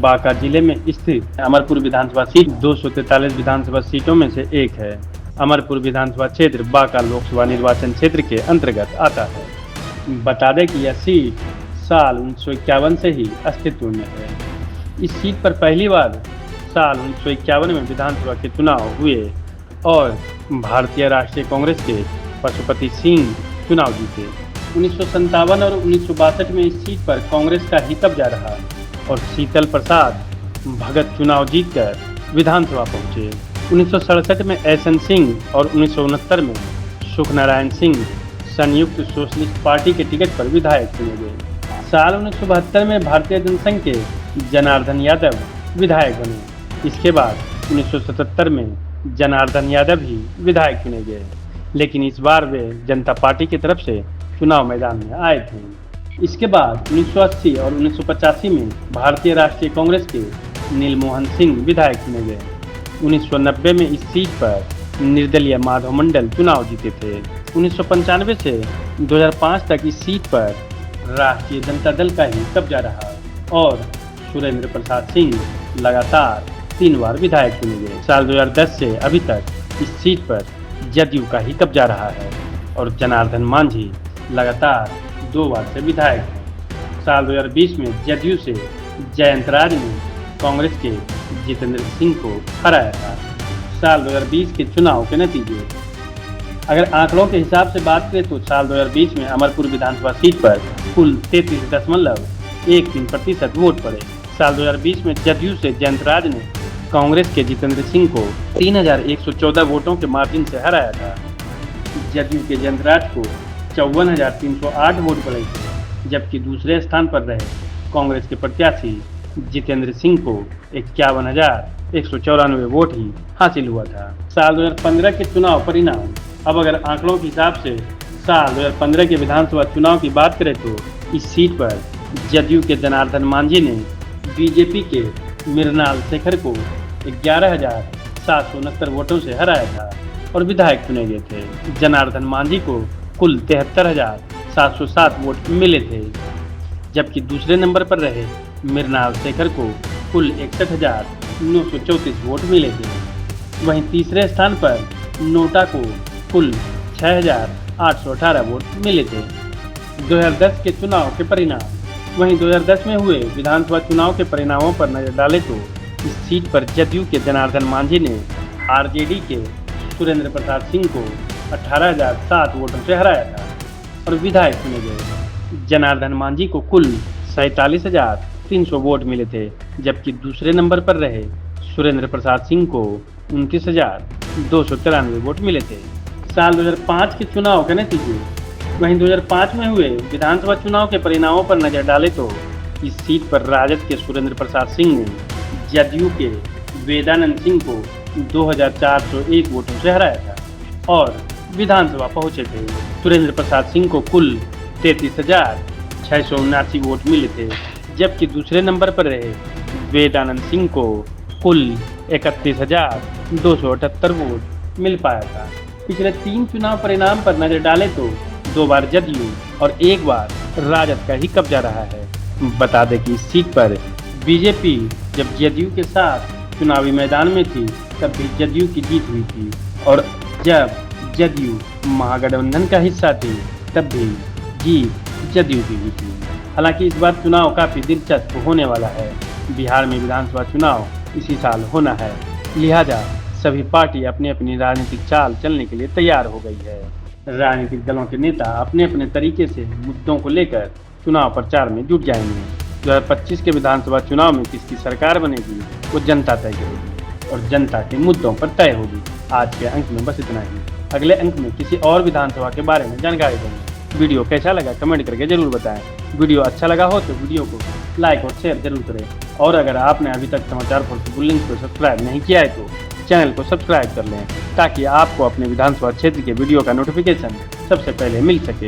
बांका जिले में स्थित अमरपुर विधानसभा सीट 243 विधानसभा सीटों में से एक है। अमरपुर विधानसभा क्षेत्र बांका लोकसभा निर्वाचन क्षेत्र के अंतर्गत आता है। बता दें कि यह सीट साल 1951 से ही अस्तित्व में है। इस सीट पर पहली बार साल 1951 में विधानसभा के चुनाव हुए और भारतीय राष्ट्रीय कांग्रेस के पशुपति सिंह चुनाव जीते। 1957 और 1962 में इस सीट पर कांग्रेस का ही कब्जा रहा और शीतल प्रसाद भगत चुनाव जीतकर विधानसभा पहुंचे। 1967 में एसएन सिंह और 1969 में सुखनारायण सिंह संयुक्त सोशलिस्ट पार्टी के टिकट पर विधायक चुने गए। साल 1972 में भारतीय जनसंघ के जनार्दन यादव विधायक बने। इसके बाद 1977 में जनार्दन यादव ही विधायक चुने गए, लेकिन इस बार वे जनता पार्टी की तरफ से चुनाव मैदान में आए थे। इसके बाद 1980 और 1985 में भारतीय राष्ट्रीय कांग्रेस के नीलमोहन सिंह विधायक चुने गए। 1990 में इस सीट पर निर्दलीय माधव मंडल चुनाव जीते थे। 1995 से 2005 तक इस सीट पर राष्ट्रीय जनता दल का ही कब्जा रहा और सुरेंद्र प्रसाद सिंह लगातार 3 बार विधायक चुने गए। साल 2010 से अभी तक इस सीट पर जदयू का ही कब्जा रहा है और जनार्दन मांझी लगातार 2 बार से विधायक हैं। साल 2020 में जदयू से जयंत राज ने कांग्रेस के जितेंद्र सिंह को हराया था। साल 2020 के चुनाव के नतीजे अगर आंकड़ों के हिसाब से बात करें तो साल 2020 में अमरपुर विधानसभा सीट पर कुल 33.13% वोट पड़े। साल 2020 में जदयू से जयंत राज ने कांग्रेस के जितेंद्र सिंह को 3114 वोटों के मार्जिन से हराया था। जदयू के जयंत राज को 54,308 वोट पड़े थे, जबकि दूसरे स्थान पर रहे कांग्रेस के प्रत्याशी जितेंद्र सिंह को 51,194 वोट ही हासिल हुआ था। साल 2015 के चुनाव परिणाम अब अगर आंकड़ों के हिसाब से साल 2015 के विधानसभा चुनाव की बात करें तो इस सीट पर जदयू के जनार्दन मांझी ने बीजेपी के मृणाल शेखर को 11,769 वोटों से हराया था और विधायक चुने गए थे। जनार्दन मांझी को कुल 73,707 वोट मिले थे, जबकि दूसरे नंबर पर रहे मृणाल शेखर को कुल 61,934 वोट मिले थे। वहीं तीसरे स्थान पर नोटा को कुल 6,818 वोट मिले थे। 2010 के चुनाव के परिणाम वहीं 2010 में हुए विधानसभा चुनाव के परिणामों पर नजर डालें तो इस सीट पर जदयू के जनार्दन मांझी ने आरजेडी के सुरेंद्र प्रसाद सिंह को 18,007 वोटों से हराया था और विधायक चुने गए। जनार्दन मांझी को कुल 47,300 वोट मिले थे, जबकि दूसरे नंबर पर रहे सुरेंद्र प्रसाद सिंह को 29,293 वोट मिले थे। साल 2005 के चुनाव के नतीजे वहीं 2005 में हुए विधानसभा चुनाव के परिणामों पर नजर डालें तो इस सीट पर राजद के सुरेंद्र प्रसाद सिंह ने जदयू के वेदानंद सिंह को 2,401 वोटों से हराया था और विधानसभा पहुंचे थे। सुरेंद्र प्रसाद सिंह को कुल 33,679 वोट मिले थे, जबकि दूसरे नंबर पर रहे वेदानंद सिंह को कुल 31,278 वोट मिल पाया था। पिछले 3 चुनाव परिणाम पर नजर डालें तो 2 बार जदयू और 1 बार राजद का ही कब्जा रहा है। बता दें कि इस सीट पर बीजेपी जब जदयू के साथ चुनावी मैदान में थी तब भी जदयू की जीत हुई थी और जब जदयू महागठबंधन का हिस्सा थी तब भी जीत जदयू की हुई थी। हालांकि इस बार चुनाव काफ़ी दिलचस्प होने वाला है। बिहार में विधानसभा चुनाव इसी साल होना है, लिहाजा सभी पार्टी अपनी अपनी राजनीतिक चाल चलने के लिए तैयार हो गई है। राजनीतिक दलों के नेता अपने अपने तरीके से मुद्दों को लेकर चुनाव प्रचार में जुट जाएंगे। 2025 के विधानसभा चुनाव में किसकी सरकार बनेगी वो जनता तय करेगी और जनता के मुद्दों पर तय होगी। आज के अंक में बस इतना ही। अगले अंक में किसी और विधानसभा के बारे में जानकारी देंगे। वीडियो कैसा लगा कमेंट करके जरूर बताएं। वीडियो अच्छा लगा हो तो वीडियो को लाइक और शेयर जरूर करें और अगर आपने अभी तक समाचार फॉर बुलेटिन को सब्सक्राइब नहीं किया है तो चैनल को सब्सक्राइब कर लें ताकि आपको अपने विधानसभा क्षेत्र के वीडियो का नोटिफिकेशन सबसे पहले मिल सके।